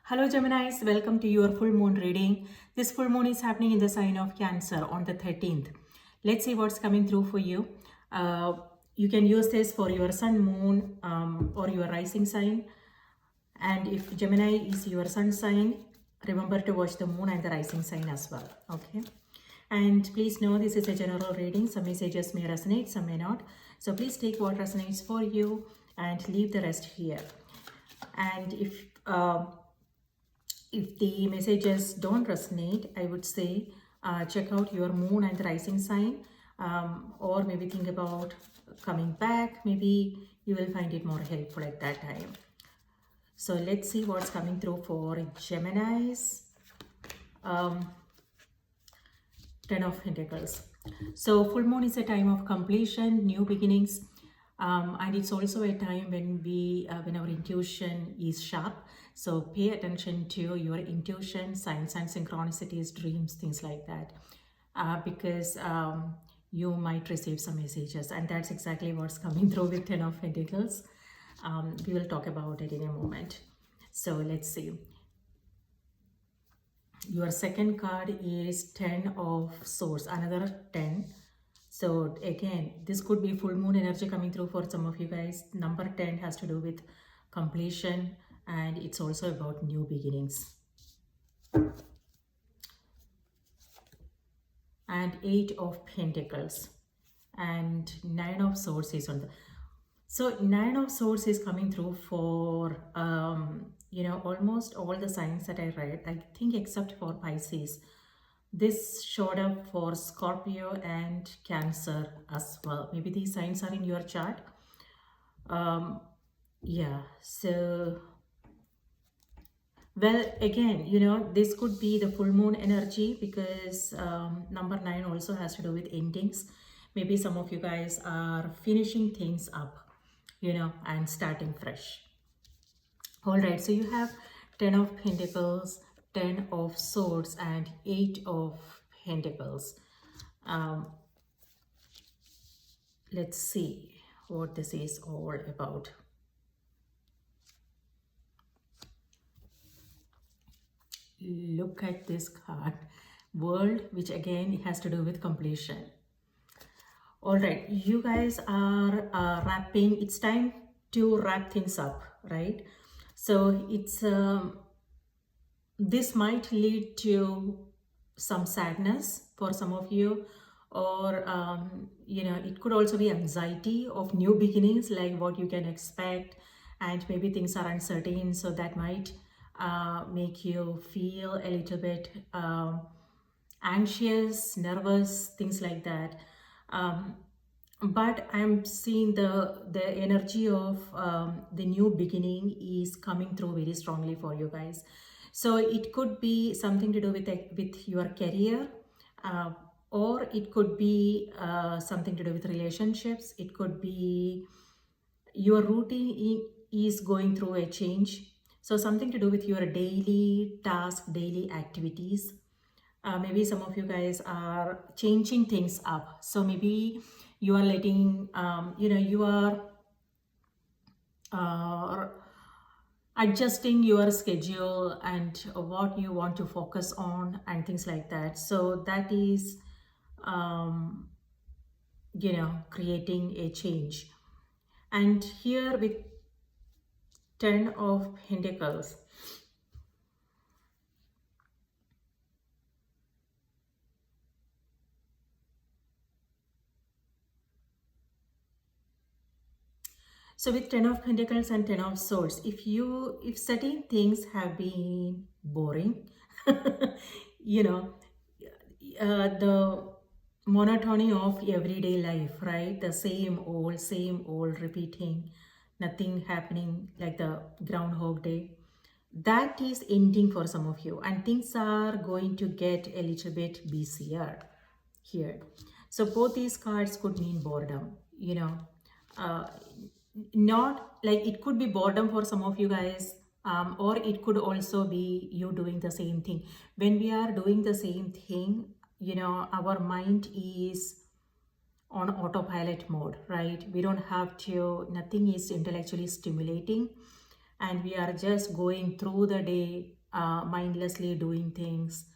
Hello Geminis, welcome to your full moon reading. This full moon is happening in the sign of Cancer on the 13th. Let's see what's coming through for you. You can use this for your sun, moon, or your rising sign. And if Gemini is your sun sign, remember to watch the moon and the rising sign as well. Okay. And please know this is a general reading. Some messages may resonate, some may not. So please take what resonates for you and leave the rest here. And if the messages don't resonate, I would say check out your moon and the rising sign, or maybe think about coming back. Maybe you will find it more helpful at that time. So let's see what's coming through for Geminis. 10 of Pentacles. So full moon is a time of completion, new beginnings, and it's also a time when our intuition is sharp. So pay attention to your intuition, signs and synchronicities, dreams, things like that, because you might receive some messages, and that's exactly what's coming through with 10 of Pentacles. We will talk about it in a moment. So let's see. Your second card is 10 of Swords, another 10. So again, this could be full moon energy coming through for some of you guys. Number 10 has to do with completion, and it's also about new beginnings. And 8 of Pentacles and 9 of Swords is on the... So 9 of Swords is coming through for almost all the signs that I read, I think, except for Pisces. This showed up for Scorpio and Cancer as well. Maybe these signs are in your chart. Yeah, so, well, again, this could be the full moon energy, because number 9 also has to do with endings. Maybe some of you guys are finishing things up, and starting fresh. All right, so you have 10 of Pentacles, 10 of Swords, and 8 of Pentacles. Let's see what this is all about. Look at this card, World, which again has to do with completion. All right, you guys are wrapping. It's time to wrap things up, right? So it's this might lead to some sadness for some of you, or it could also be anxiety of new beginnings, like what you can expect, and maybe things are uncertain, so that might make you feel a little bit anxious, nervous, things like that. But I'm seeing the energy of the new beginning is coming through very strongly for you guys. So it could be something to do with your career, or it could be something to do with relationships. It could be your routine is going through a change. So something to do with your daily task, daily activities. Maybe some of you guys are changing things up. So maybe you are letting, you are adjusting your schedule and what you want to focus on and things like that. So that is, creating a change. And here with 10 of Pentacles, so with 10 of Pentacles and 10 of Swords, if certain things have been boring, the monotony of everyday life, right? The same old repeating, nothing happening, like the Groundhog Day. That is ending for some of you, and things are going to get a little bit busier here. So both these cards could mean boredom, not like, it could be boredom for some of you guys, or it could also be you doing the same thing. When we are doing the same thing, our mind is on autopilot mode, right? We don't have to, nothing is intellectually stimulating. and we are just going through the day mindlessly doing things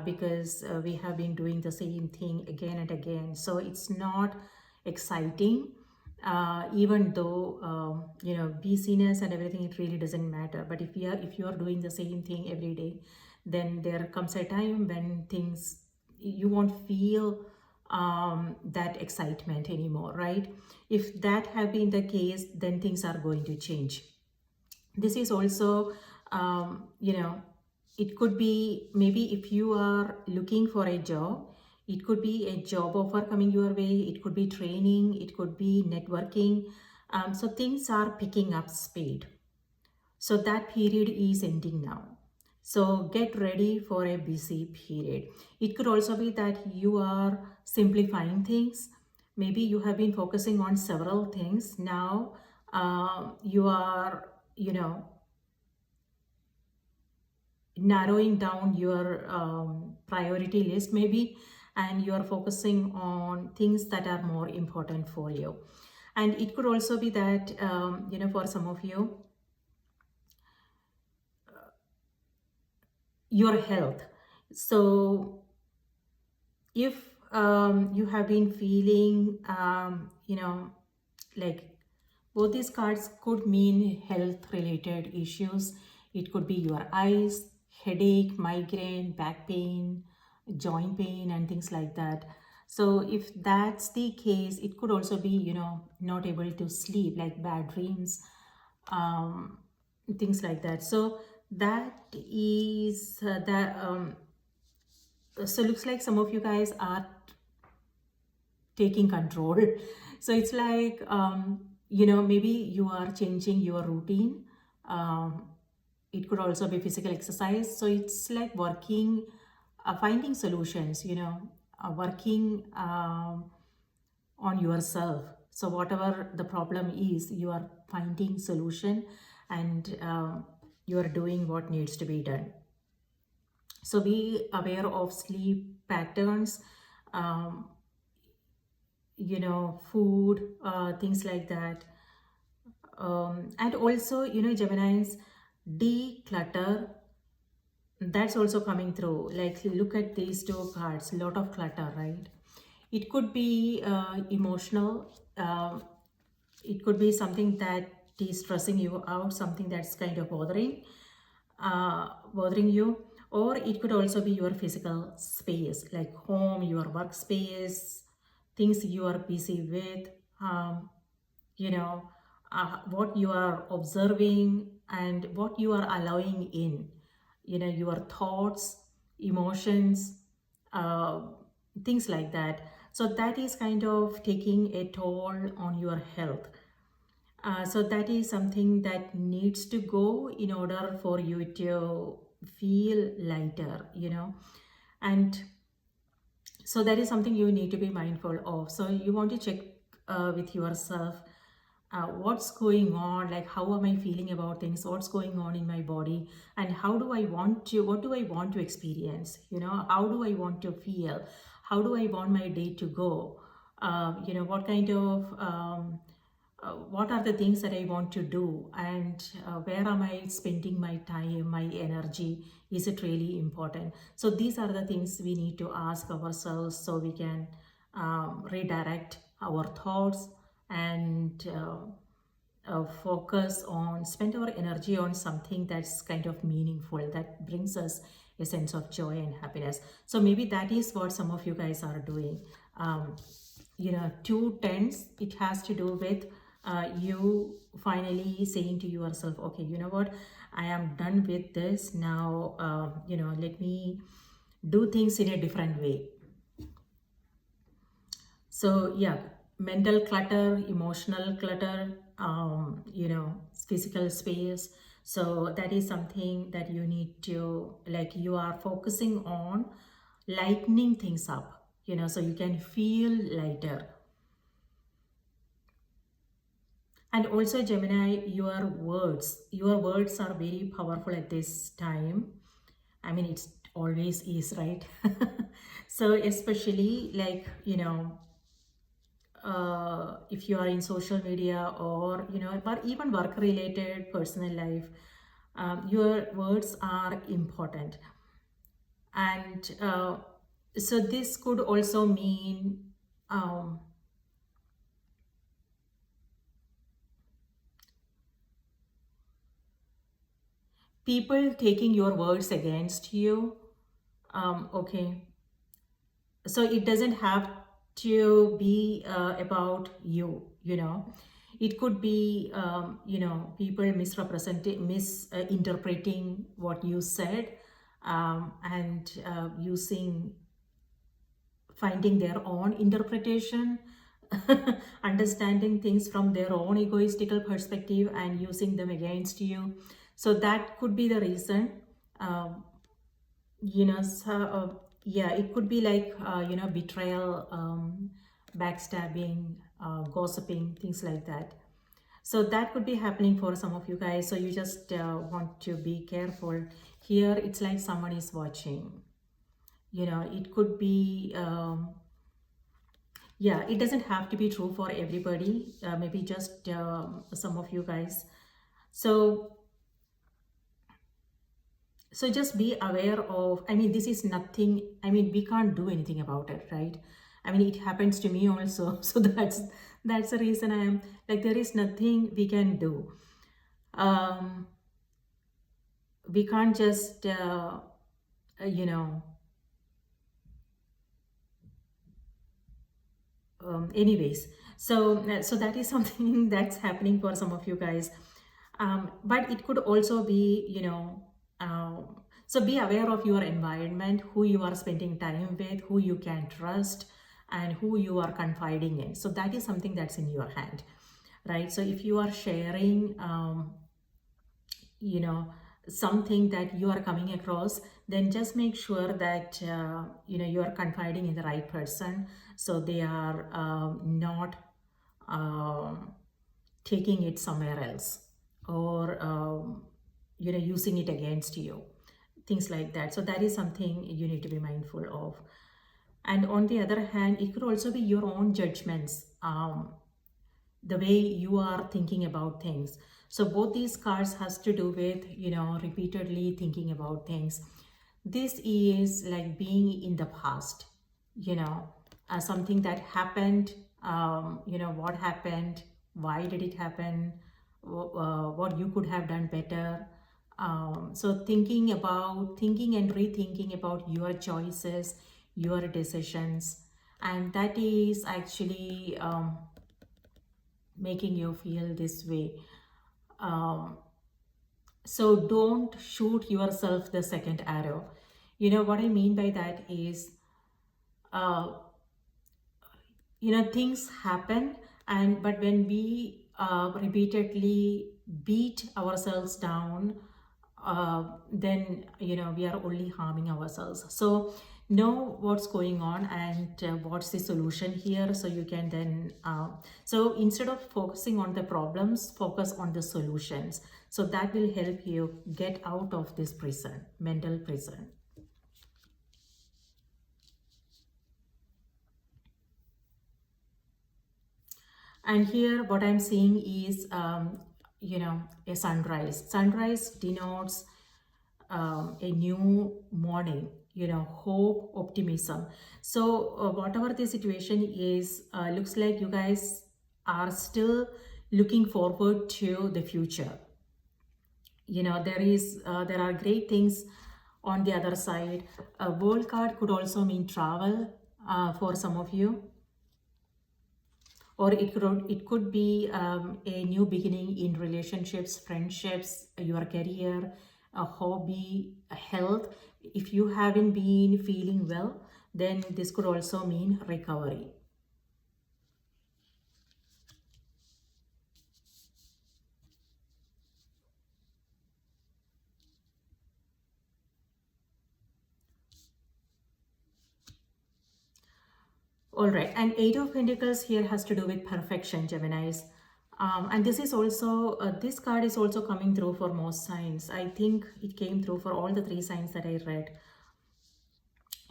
because we have been doing the same thing again and again. So it's not exciting, even though busyness and everything, it really doesn't matter. But if you are doing the same thing every day, then there comes a time when things, you won't feel that excitement anymore, right? If that have been the case, then things are going to change. This is also, it could be, maybe if you are looking for a job, it could be a job offer coming your way, it could be training, it could be networking. So things are picking up speed. So that period is ending now. So get ready for a busy period. It could also be that you are simplifying things. Maybe you have been focusing on several things. Now you are, narrowing down your priority list maybe, and you are focusing on things that are more important for you. And it could also be that, for some of you, your health. So if you have been feeling, like, both these cards could mean health related issues. It could be your eyes, headache, migraine, back pain, joint pain, and things like that. So if that's the case, it could also be, not able to sleep, like bad dreams, um, things like that. So that is that. So looks like some of you guys are taking control. So it's like, maybe you are changing your routine. It could also be physical exercise. So it's like working, finding solutions, working on yourself. So whatever the problem is, you are finding solution, and you are doing what needs to be done. So be aware of sleep patterns, um, food, things like that. And also, Geminis, declutter, that's also coming through. Like, look at these two cards, lot of clutter, right? It could be emotional. It could be something that is stressing you out, something that's kind of bothering you. Or it could also be your physical space, like home, your workspace, things you are busy with, you know what you are observing and what you are allowing in, your thoughts, emotions, uh, things like that. So that is kind of taking a toll on your health. So that is something that needs to go in order for you to feel lighter, and so that is something you need to be mindful of. So you want to check with yourself, what's going on, like how am I feeling about things, what's going on in my body, and what do I want to experience, how do I want to feel, how do I want my day to go, what kind of what are the things that I want to do, and where am I spending my time, my energy? Is it really important? So these are the things we need to ask ourselves, so we can redirect our thoughts and focus on, spend our energy on something that's kind of meaningful, that brings us a sense of joy and happiness. So maybe that is what some of you guys are doing. Two tens, it has to do with you finally saying to yourself, okay, you know what, I am done with this now. Let me do things in a different way. So yeah, mental clutter, emotional clutter, physical space. So that is something that you need to, like, you are focusing on lightening things up, so you can feel lighter. And also, Gemini, your words are very powerful at this time. I mean, it's always is, right? So especially, like, if you are in social media, or but even work related, personal life, your words are important. And so this could also mean um, people taking your words against you. Okay, so it doesn't have to be about you. It could be people misinterpreting what you said, and using finding their own interpretation, understanding things from their own egoistical perspective and using them against you. So that could be the reason. um, so, yeah, it could be like betrayal, backstabbing, gossiping, things like that. So that could be happening for some of you guys, so you just want to be careful. Here it's like someone is watching. It could be yeah, it doesn't have to be true for everybody, maybe just some of you guys. So so just be aware of, I mean, this is nothing, I mean, we can't do anything about it, right? I mean, it happens to me also. So that's the reason I am like, there is nothing we can do. um we can't just you know anyways. So that is something that's happening for some of you guys. But it could also be, so be aware of your environment, who you are spending time with, who you can trust, and who you are confiding in. So that is something that's in your hand, right? So if you are sharing you know something that you are coming across, then just make sure that you are confiding in the right person, so they are not um, taking it somewhere else, or using it against you, things like that. So that is something you need to be mindful of. And on the other hand, it could also be your own judgments, the way you are thinking about things. So both these cards has to do with repeatedly thinking about things. This is like being in the past, you know something that happened. What happened, why did it happen, what you could have done better. So thinking and rethinking about your choices, your decisions, and that is actually making you feel this way. Um, so don't shoot yourself the second arrow. What I mean by that is, uh, things happen, and but when we repeatedly beat ourselves down, then we are only harming ourselves. So know what's going on, and what's the solution here, so you can then so instead of focusing on the problems, focus on the solutions. So that will help you get out of this prison, mental prison. And here what I'm seeing is a sunrise. Sunrise denotes a new morning, hope, optimism. So whatever the situation is, looks like you guys are still looking forward to the future. There are great things on the other side. A world card could also mean travel for some of you, or it could be a new beginning in relationships, friendships, your career, a hobby, a health. If you haven't been feeling well, then this could also mean recovery. All right, and Eight of Pentacles here has to do with perfection, Geminis. And this is also, this card is also coming through for most signs. I think it came through for all the three signs that I read.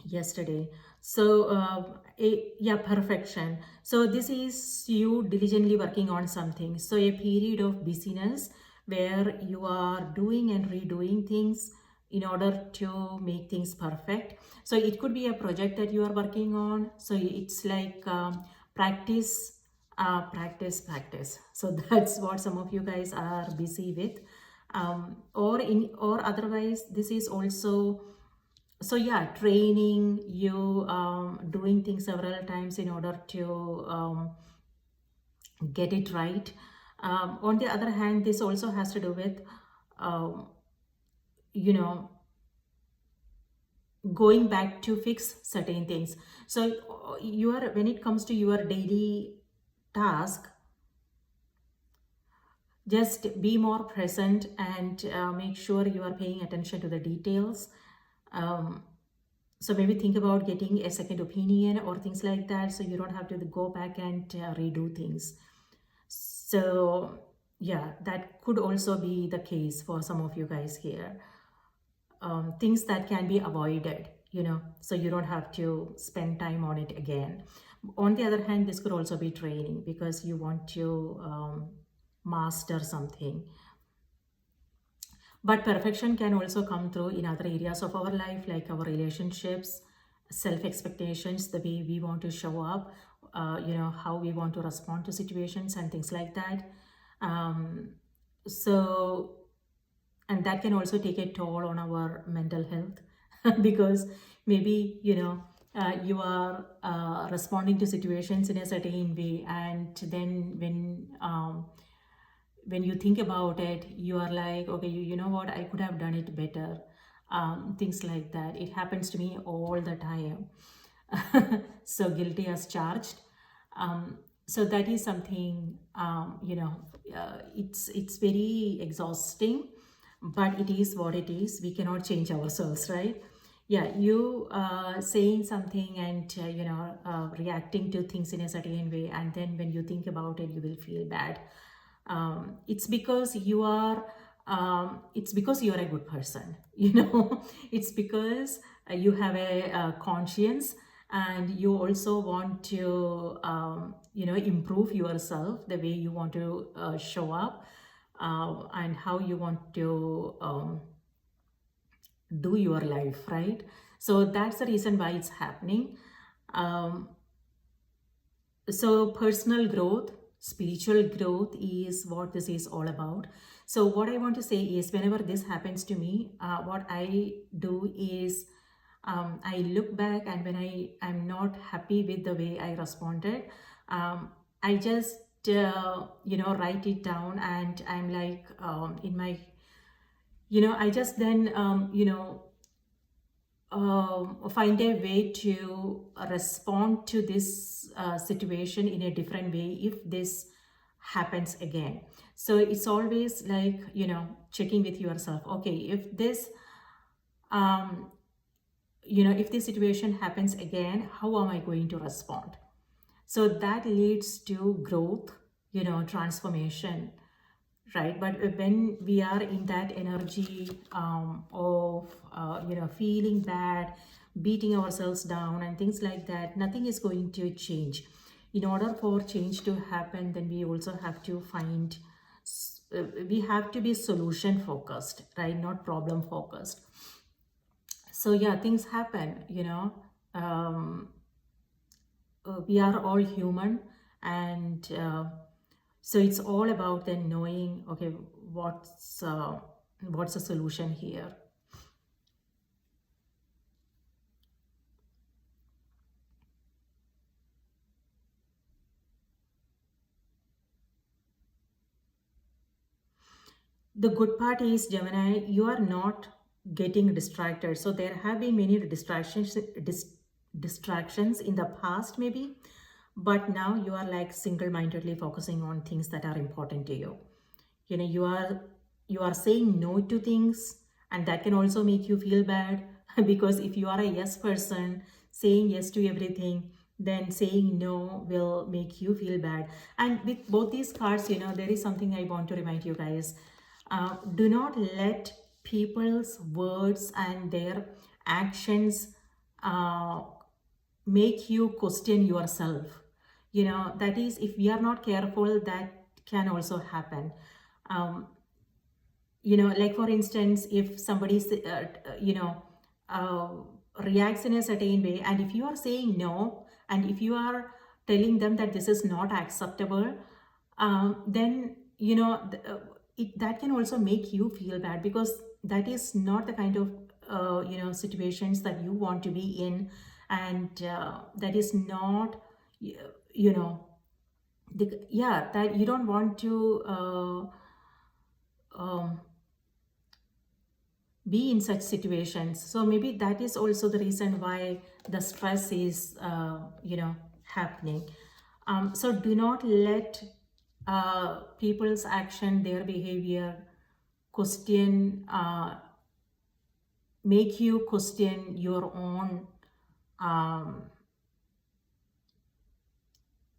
yesterday. So, yeah, perfection. So, this is you diligently working on something. So, a period of busyness where you are doing and redoing things in order to make things perfect. So, it could be a project that you are working on. So, it's like practice, practice. So, that's what some of you guys are busy with. Or otherwise, this is also, so yeah, training you, doing things several times in order to get it right. On the other hand, this also has to do with um, you know going back to fix certain things. So you are, when it comes to your daily task, just be more present and make sure you are paying attention to the details. um, so maybe think about getting a second opinion or things like that, so you don't have to go back and redo things. So yeah, that could also be the case for some of you guys here. Things that can be avoided, so you don't have to spend time on it again. On the other hand, this could also be training because you want to master something. But perfection can also come through in other areas of our life, like our relationships, self expectations, the way we want to show up, how we want to respond to situations and things like that. Um, so, and that can also take a toll on our mental health because maybe, you are responding to situations in a certain way, and then when you think about it, you are like, okay, you know what, I could have done it better. Things like that. It happens to me all the time. So guilty as charged. So that is something, it's very exhausting, but it is what it is. We cannot change ourselves, right? Yeah, you saying something and reacting to things in a certain way, and then when you think about it, you will feel bad. It's because you are, it's because you are a good person. It's because you have a, conscience, and you also want to improve yourself, the way you want to show up, and how you want to do your life, right? So that's the reason why it's happening. um, so personal growth, spiritual growth is what this is all about. So what I want to say is, whenever this happens to me, what I do is, I look back, and when I am not happy with the way I responded, I just write it down, and I'm like, in my, I just then find a way to respond to this situation in a different way if this happens again. So it's always like, checking with yourself, okay, if this um, if this situation happens again, how am I going to respond? So that leads to growth, transformation, right? But when we are in that energy of feeling bad, beating ourselves down and things like that, nothing is going to change. In order for change to happen, then we also have to find, we have to be solution focused, right? Not problem focused. So yeah, things happen, um, we are all human, and so it's all about then knowing, okay, what's the solution here. The good part is, Gemini, you are not getting distracted. So there have been many distractions in the past maybe, but now you are like single-mindedly focusing on things that are important to you. You are saying no to things, and that can also make you feel bad because if you are a yes person, saying yes to everything, then saying no will make you feel bad. And with both these cards, there is something I want to remind you guys. Do not let people's words and their actions uh, make you question yourself. That is, if we are not careful, that can also happen. um, like for instance, if somebody uh, reacts in a certain way, and if you are saying no, and if you are telling them that this is not acceptable, then that can also make you feel bad, because that is not the kind of situations that you want to be in. And that is not y- you know yeah, that you don't want to um, be in such situations. So maybe that is also the reason why the stress is happening. So do not let people's action, their behavior, question make you question your own, um,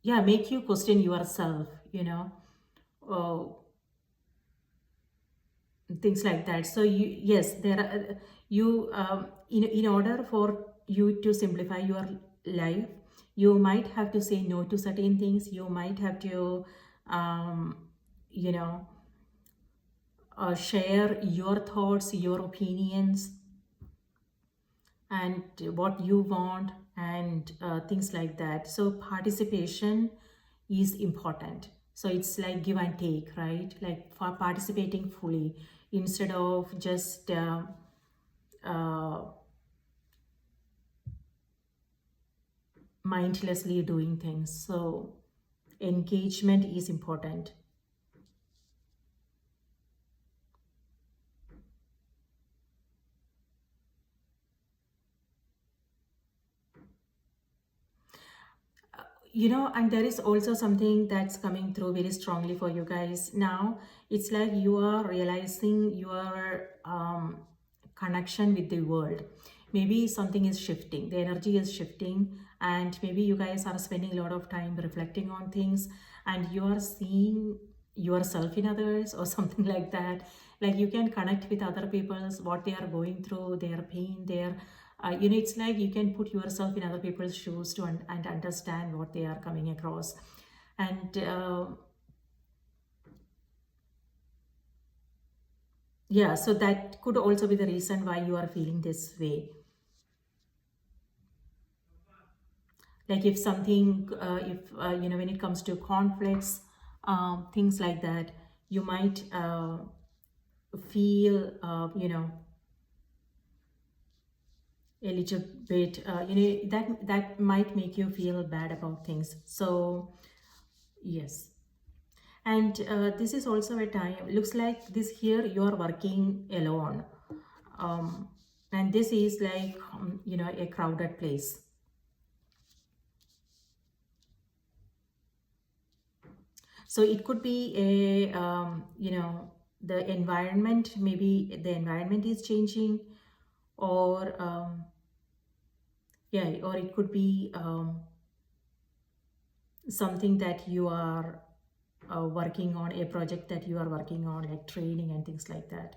yeah, make you question yourself, uh, things like that. So yes, there are, you in order for you to simplify your life, you might have to say no to certain things. You might have to um, you know share your thoughts, your opinions, and what you want, and things like that. So participation is important. So it's like give and take, right? Like for participating fully, instead of just uh, mindlessly doing things. So engagement is important. And there is also something that's coming through very strongly for you guys now. It's like you are realizing your connection with the world. Maybe something is shifting, the energy is shifting, and maybe you guys are spending a lot of time reflecting on things, and you are seeing yourself in others or something like that. Like you can connect with other people's, what they are going through, their pain, their it's like you can put yourself in other people's shoes to and understand what they are coming across. And yeah, so that could also be the reason why you are feeling this way. Like if something if when it comes to conflicts, things like that, you might feel a little bit that might make you feel bad about things. So yes. And this is also a time, looks like this here you are working alone. um, and this is like a crowded place. So it could be a the environment, maybe the environment is changing, or yeah, or it could be something that you are working on, a project that you are working on, like training and things like that.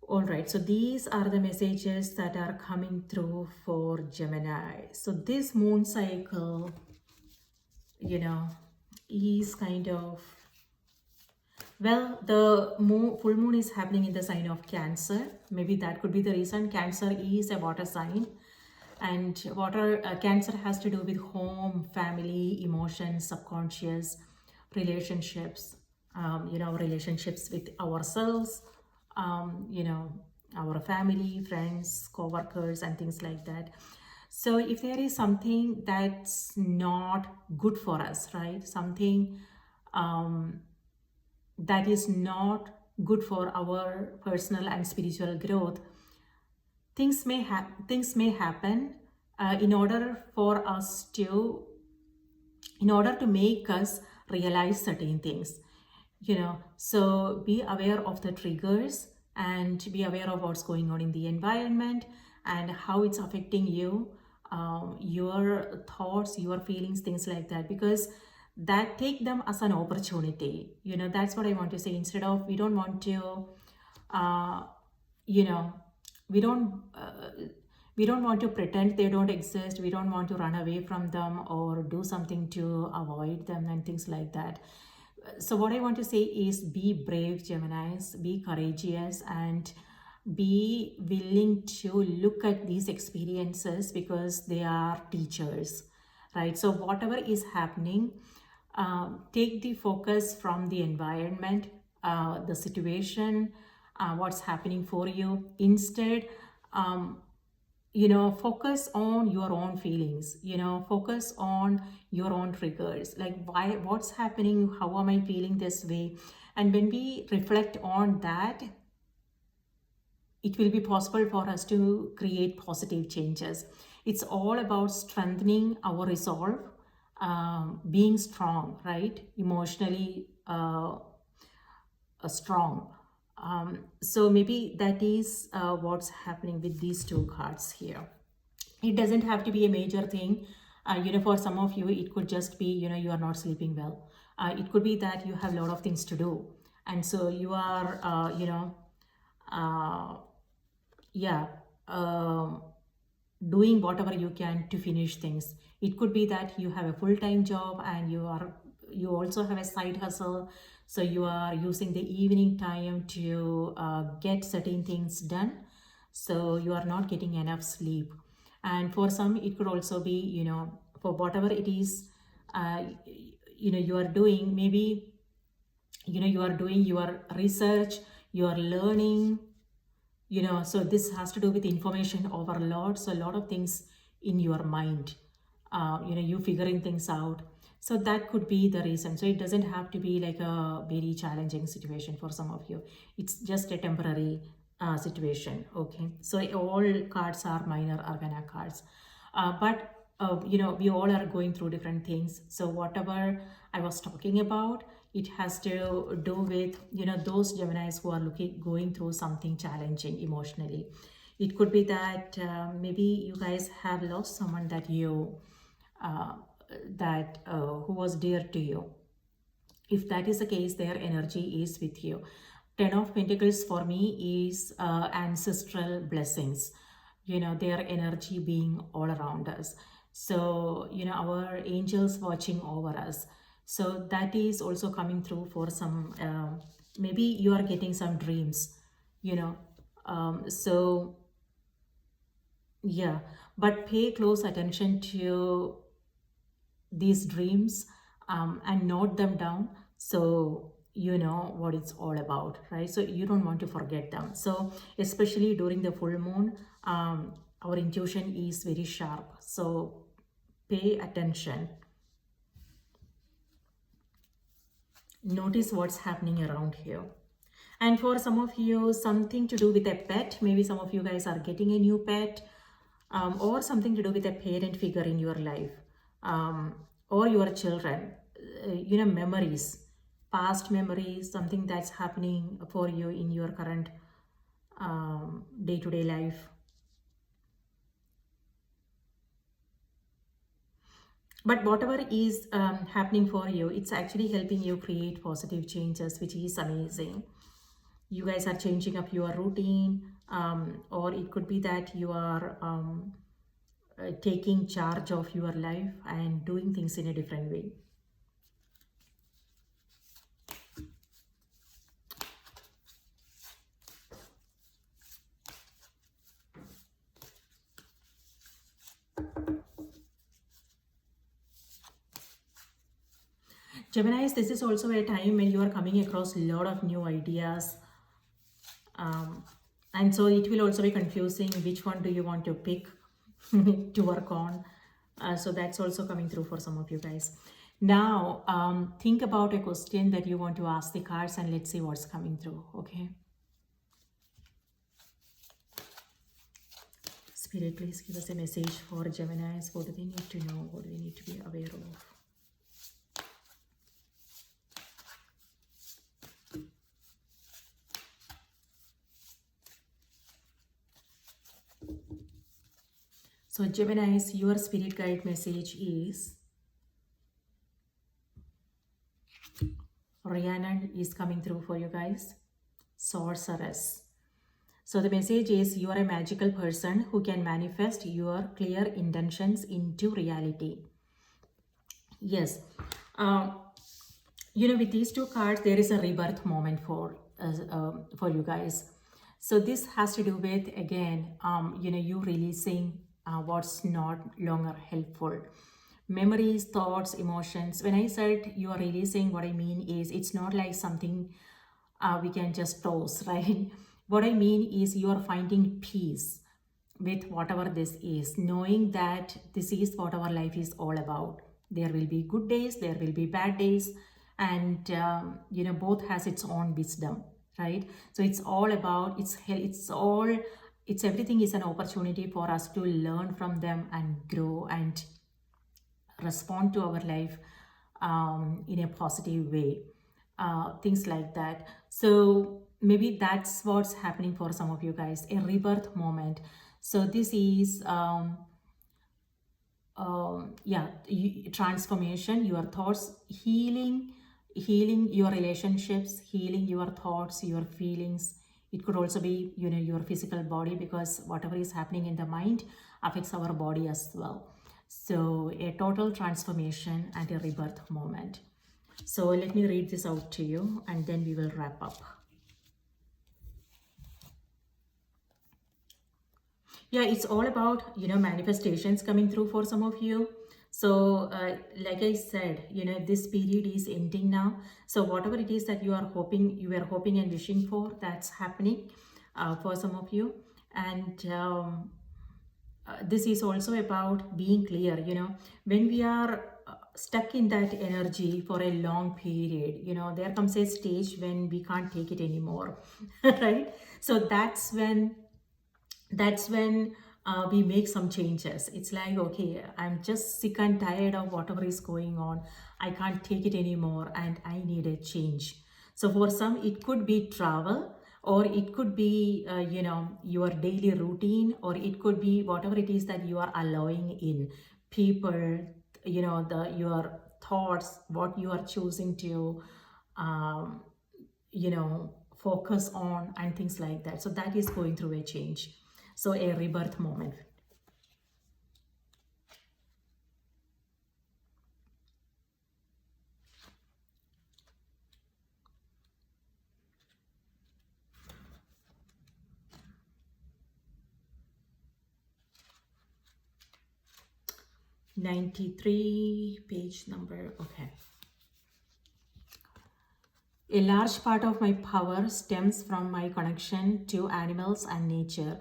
All right, so these are the messages that are coming through for Gemini. So this moon cycle, you know, is kind of, well, the full moon is happening in the sign of Cancer. Maybe that could be the reason. Cancer is a water sign, and water Cancer has to do with home, family, emotions, subconscious, relationships. Relationships with ourselves, our family, friends, co-workers, and things like that. So if there is something that's not good for us, right? Something um, that is not good for our personal and spiritual growth, things may happen in order for us to, in order to make us realize certain things. So be aware of the triggers, and be aware of what's going on in the environment and how it's affecting you, your thoughts, your feelings, things like that, because that, take them as an opportunity. That's what I want to say. Instead of, we don't want to uh, you know we don't We don't want to pretend they don't exist. We don't want to run away from them or do something to avoid them and things like that. So what I want to say is be brave, Geminis, be courageous, and be willing to look at these experiences because they are teachers, right? So whatever is happening, take the focus from the environment, the situation, what's happening for you. Instead, focus on your own feelings, focus on your own triggers, like what's happening, how am I feeling this way. And when we reflect on that, it will be possible for us to create positive changes. It's all about strengthening our resolve, being strong, right? Emotionally strong. So maybe that is what's happening with these two cards here. It doesn't have to be a major thing. For some of you, it could just be, you are not sleeping well. It could be that you have a lot of things to do. And so you are, uh, yeah, doing whatever you can to finish things. It could be that you have a full-time job and you also have a side hustle, so you are using the evening time to get certain things done, so you are not getting enough sleep. And for some, it could also be, for whatever it is, you are doing, maybe, you are doing your research, you are learning, so this has to do with information overload. So a lot of things in your mind, you figuring things out. So that could be the reason. So it doesn't have to be like a very challenging situation for some of you. It's just a temporary situation. Okay, so all cards are minor arcana cards, but we all are going through different things. So whatever I was talking about, it has to do with, those Geminis who are going through something challenging emotionally. It could be that maybe you guys have lost someone that uh, who was dear to you. If that is the case, their energy is with you. Ten of Pentacles for me is ancestral blessings, their energy being all around us. So, our angels watching over us. So that is also coming through for some, maybe you are getting some dreams, so yeah, but pay close attention to these dreams, and note them down, so you know what it's all about, right? So you don't want to forget them. So especially during the full moon, our intuition is very sharp, so pay attention. Notice what's happening around here. And for some of you, something to do with a pet. Maybe some of you guys are getting a new pet, or something to do with a parent figure in your life, or your children. Memories, past memories, something that's happening for you in your current day-to-day life. But whatever is happening for you, it's actually helping you create positive changes, which is amazing. You guys are changing up your routine, or it could be that you are taking charge of your life and doing things in a different way. Geminis, this is also a time when you are coming across a lot of new ideas. And so it will also be confusing. Which one do you want to pick to work on? So that's also coming through for some of you guys. Now, think about a question that you want to ask the cards, and let's see what's coming through, okay? Spirit, please give us a message for Geminis. What do they need to know? What do they need to be aware of? So Geminis, your spirit guide message is Rhiannon is coming through for you guys. Sorceress. So the message is you are a magical person who can manifest your clear intentions into reality. Yes. Uh, with these two cards, there is a rebirth moment for you guys. So this has to do with, again, you releasing what's not longer helpful. Memories, thoughts, emotions. When I said you are releasing, what I mean is it's not like something we can just toss, right? What I mean is you are finding peace with whatever this is, knowing that this is what our life is all about. There will be good days, there will be bad days, and both has its own wisdom, right? So it's all about it's everything is an opportunity for us to learn from them and grow and respond to our life in a positive way, things like that. So maybe that's what's happening for some of you guys, a rebirth moment. So this is transformation, your thoughts, healing your relationships, healing your thoughts, your feelings. It could also be your physical body, because whatever is happening in the mind affects our body as well. So a total transformation and a rebirth moment. So let me read this out to you and then we will wrap up. Yeah, it's all about manifestations coming through for some of you. So like I said, this period is ending now. So whatever it is that you were hoping and wishing for, that's happening for some of you. And this is also about being clear. When we are stuck in that energy for a long period, there comes a stage when we can't take it anymore. Right? So that's when we make some changes. It's like, okay, I'm just sick and tired of whatever is going on. I can't take it anymore and I need a change. So for some, it could be travel, or it could be, your daily routine, or it could be whatever it is that you are allowing in people, your thoughts, what you are choosing to, um, focus on, and things like that. So that is going through a change. So a rebirth moment. '93 page number. Okay. A large part of my power stems from my connection to animals and nature.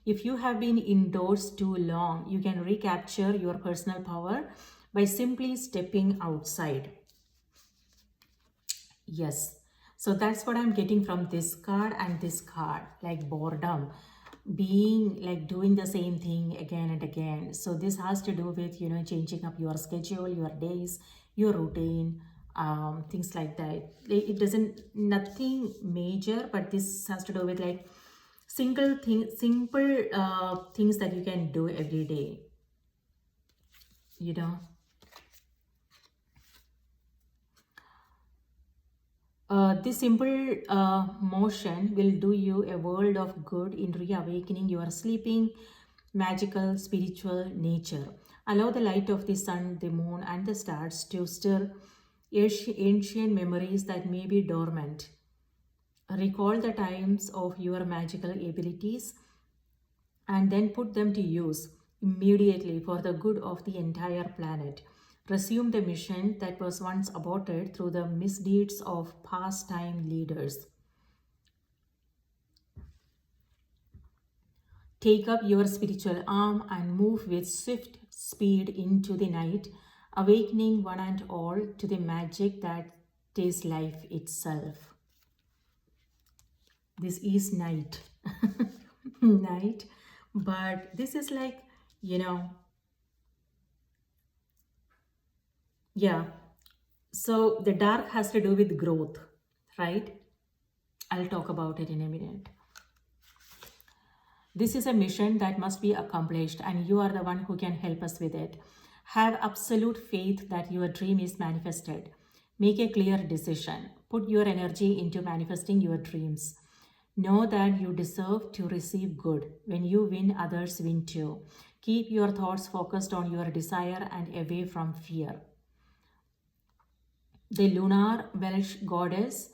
If you have been indoors too long, you can recapture your personal power by simply stepping outside. Yes. So that's what I'm getting from this card and this card, like boredom, being like doing the same thing again and again. So this has to do with, changing up your schedule, your days, your routine, things like that. It doesn't, nothing major, but this has to do with like simple things that you can do every day, you know. This simple motion will do you a world of good in reawakening your sleeping, magical, spiritual nature. Allow the light of the sun, the moon, and the stars to stir ancient memories that may be dormant. Recall the times of your magical abilities and then put them to use immediately for the good of the entire planet. Resume the mission that was once aborted through the misdeeds of past time leaders. Take up your spiritual arm and move with swift speed into the night, awakening one and all to the magic that is life itself. This is night. Night. But this is like, yeah. So the dark has to do with growth, right? I'll talk about it in a minute. This is a mission that must be accomplished, and you are the one who can help us with it. Have absolute faith that your dream is manifested. Make a clear decision. Put your energy into manifesting your dreams. Know that you deserve to receive good. When you win, others win too. Keep your thoughts focused on your desire and away from fear. The lunar Welsh goddess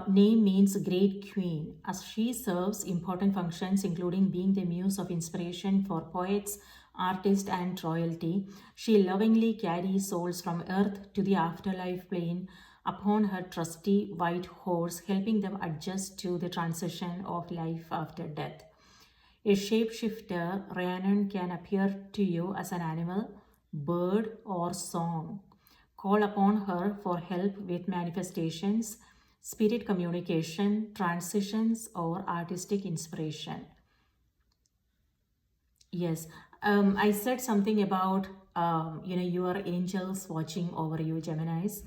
name means great queen, as she serves important functions, including being the muse of inspiration for poets, artists, and royalty. She lovingly carries souls from earth to the afterlife plane upon her trusty white horse, helping them adjust to the transition of life after death. A shapeshifter, Rhiannon can appear to you as an animal, bird, or song. Call upon her for help with manifestations, spirit communication, transitions, or artistic inspiration. Yes, I said something about your angels watching over you, Geminis.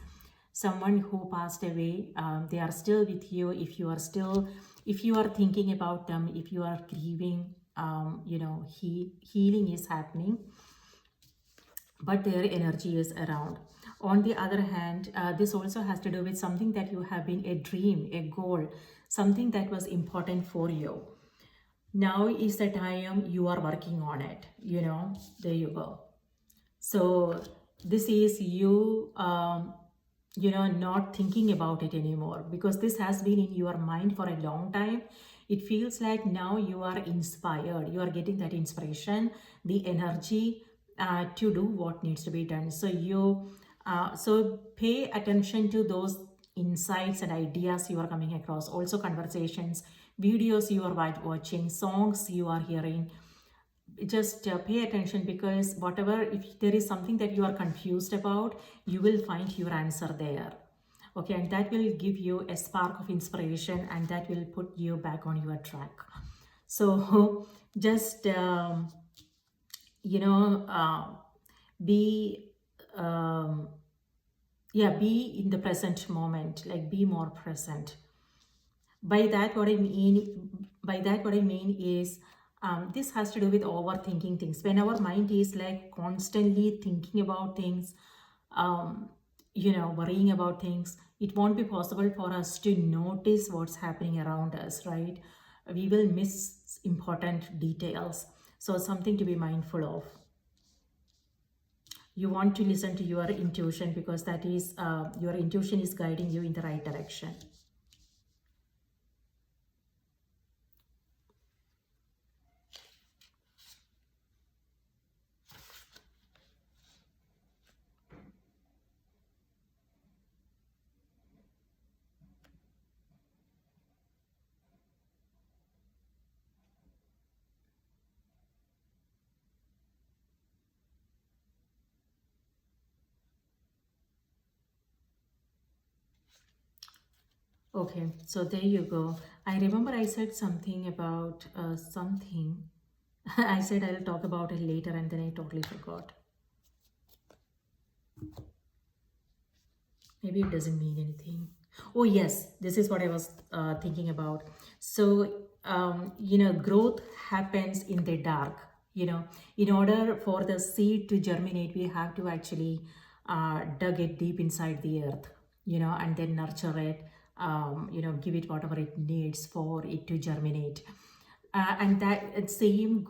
Someone who passed away, they are still with you. If you are thinking about them, if you are grieving, healing is happening, but their energy is around. On the other hand, this also has to do with something that you have been a dream, a goal, something that was important for you. Now is the time you are working on it, there you go. So this is you not thinking about it anymore, because this has been in your mind for a long time. It feels like now you are inspired, you are getting that inspiration, the energy to do what needs to be done. So pay attention to those insights and ideas you are coming across, also conversations, videos you are watching, songs you are hearing. Just pay attention, because whatever, if there is something that you are confused about, you will find your answer there. Okay, and that will give you a spark of inspiration, and that will put you back on your track. So just be be in the present moment, like be more present. By that what I mean is, this has to do with overthinking things. When our mind is like constantly thinking about things, worrying about things, it won't be possible for us to notice what's happening around us, right? We will miss important details. So something to be mindful of. You want to listen to your intuition, because that is your intuition is guiding you in the right direction. Okay, so there you go. I remember I said something about something. I said I'll talk about it later, and then I totally forgot. Maybe it doesn't mean anything. Oh, yes, this is what I was thinking about. So, growth happens in the dark. In order for the seed to germinate, we have to actually dug it deep inside the earth, and then nurture it, give it whatever it needs for it to germinate. And that same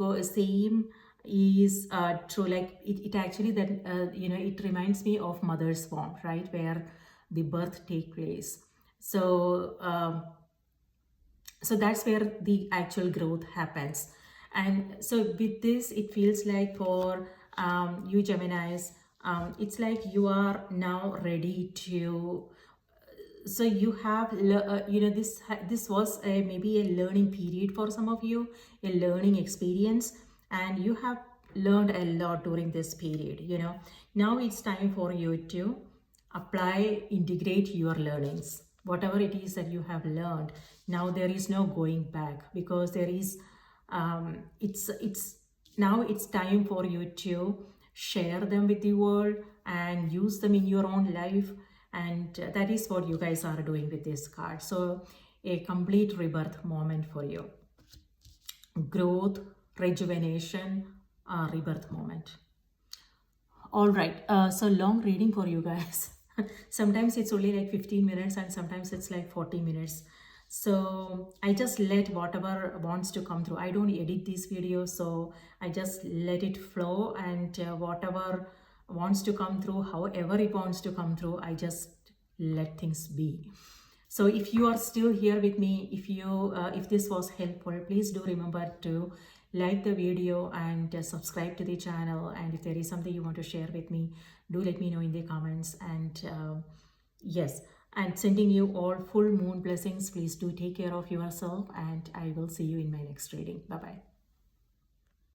is true. Like it actually, that it reminds me of mother's womb, right, where the birth take place. So that's where the actual growth happens. And so with this, it feels like for you Geminis, it's like you are now ready to, so you have this was maybe a learning period for some of you, a learning experience, and you have learned a lot during this period. Now it's time for you to apply, integrate your learnings, whatever it is that you have learned. Now there is no going back, because there is it's now it's time for you to share them with the world and use them in your own life. And that is what you guys are doing with this card. So a complete rebirth moment for you. Growth, rejuvenation, rebirth moment. All right, so long reading for you guys. Sometimes it's only like 15 minutes, and sometimes it's like 40 minutes. So I just let whatever wants to come through. I don't edit these videos, so I just let it flow, and whatever wants to come through, however it wants to come through, I just let things be. So if you are still here with me, if this was helpful, please do remember to like the video and subscribe to the channel. And if there is something you want to share with me, do let me know in the comments. And yes, and sending you all full moon blessings. Please do take care of yourself, and I will see you in my next reading. Bye bye.